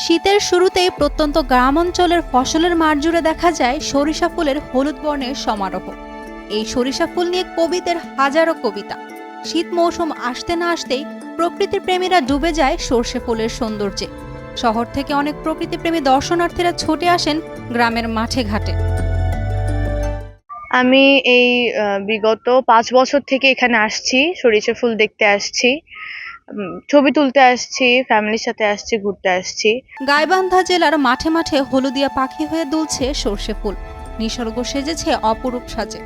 শীতের শুরুতেই প্রত্যন্ত গ্রাম অঞ্চলের ফসলের মাঠ জুড়ে দেখা যায় সরিষা ফুলের হলুদ বর্ণের সমারোহ। এই সরিষা ফুল নিয়ে কবিদের হাজারো কবিতা। শীত মৌসুম আসতে না আসতেই প্রকৃতির প্রেমীরা ডুবে যায় সর্ষে ফুলের সৌন্দর্যে। শহর থেকে অনেক প্রকৃতিপ্রেমী দর্শনার্থীরা ছুটে আসেন গ্রামের মাঠে ঘাটে। আমি এই বিগত 5 বছর থেকে এখানে আসছি, সরিষা ফুল দেখতে আসছি, ছবি তুলতে আসছি, ফ্যামিলির সাথে আসছি, ঘুরতে আসছি। গাইবান্ধা জেলার মাঠে মাঠে হলুদিয়া পাখি হয়ে দুলছে সর্ষে ফুল। নিসর্গ সেজেছে অপরূপ সাজে।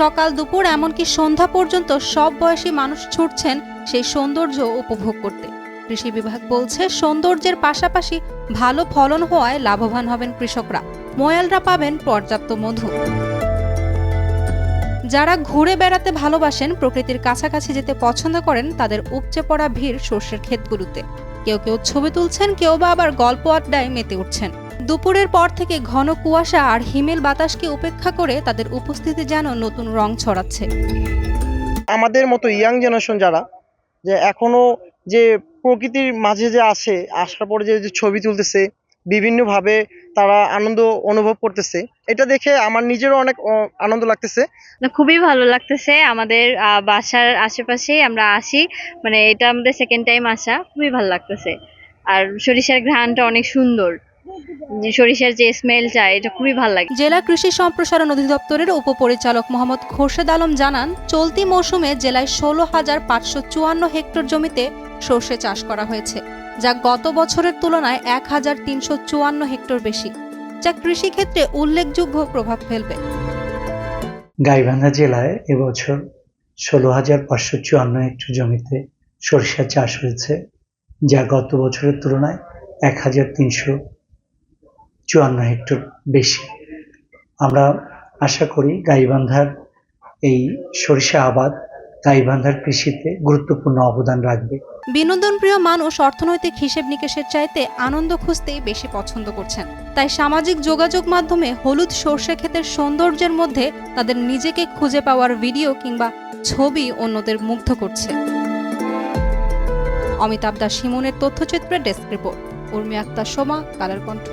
সকাল দুপুর এমনকি সন্ধ্যা পর্যন্ত সব বয়সী মানুষ ছুটছেন সেই সৌন্দর্য উপভোগ করতে। কৃষি বিভাগ বলছে, সৌন্দর্যের পাশাপাশি ভালো ফলন হওয়ায় লাভবান হবেন কৃষকরা। ময়ালরা পাবেন পর্যাপ্ত মধু। যারা ঘুরে বেড়াতে ভালোবাসেন, প্রকৃতির কাছাকাছি যেতে পছন্দ করেন, তাদের উপচে পড়া ভিড় সর্ষের ক্ষেতগুলোতে। কেউ কেউ ছবি তুলছেন, কেউ বা আবার গল্প আড্ডায় মেতে উঠছেন। দুপুরের পর থেকে ঘন কুয়াশা আর হিমেল বাতাসকে উপেক্ষা করে তাদের উপস্থিতি যেন নতুন রং ছড়াচ্ছে। আমাদের মতো ইয়াং জেনারেশন যারা, যে এখনো যে প্রকৃতির মাঝে যে আছে, আসার পরে যে ছবি তুলতেছে, বিভিন্নভাবে তারা আনন্দ অনুভব করতেছে, এটা দেখে আমার নিজেরও অনেক আনন্দ লাগতেছে। না, খুবই ভালো লাগতেছে। আমাদের বাসার আশেপাশেই আমরা আসি, মানে এটা আমাদের সেকেন্ড টাইম আসা, খুবই ভালো লাগতেছে। আর সরিষার ঘ্রাণটা অনেক সুন্দর, যে সরিষার যে স্মেলটা, এটা খুবই ভালো লাগে। জেলা কৃষি সম্প্রসারণ অধিদপ্তরের উপপরিচালক মোহাম্মদ খোরশেদ আলম জানান, চলতি মৌসুমে জেলায় 16,554 হেক্টর জমিতে সর্ষে চাষ করা হয়েছে, যা গত বছরের তুলনায় 1,354 হেক্টর বেশি, যা কৃষিক্ষেত্রে উল্লেখযোগ্য প্রভাব ফেলবে। গাইবান্ধা জেলায় এবছর 16,554 হেক্টর জমিতে সরিষা চাষ হয়েছে, যা গত বছরের তুলনায় 1,354 হেক্টর বেশি। আমরা আশা করি গাইবান্ধার এই সরিষা আবাদ গাইবান্ধার কৃষিতে গুরুত্বপূর্ণ অবদান রাখবে। বিনোদনপ্রিয় মানুষ অর্থনৈতিক হিসেব নিকেশের চাইতে আনন্দ খুঁজতেই বেশি পছন্দ করছেন। তাই সামাজিক যোগাযোগ মাধ্যমে হলুদ সর্ষে ক্ষেতের সৌন্দর্যের মধ্যে তাদের নিজেকে খুঁজে পাওয়ার ভিডিও কিংবা ছবি অন্যদের মুগ্ধ করছে। অমিতাভ দাস, শিমুনের তথ্যচিত্রে ডেস্ক রিপোর্ট। উর্মি আক্তার, সোমা, কালার কণ্ঠ।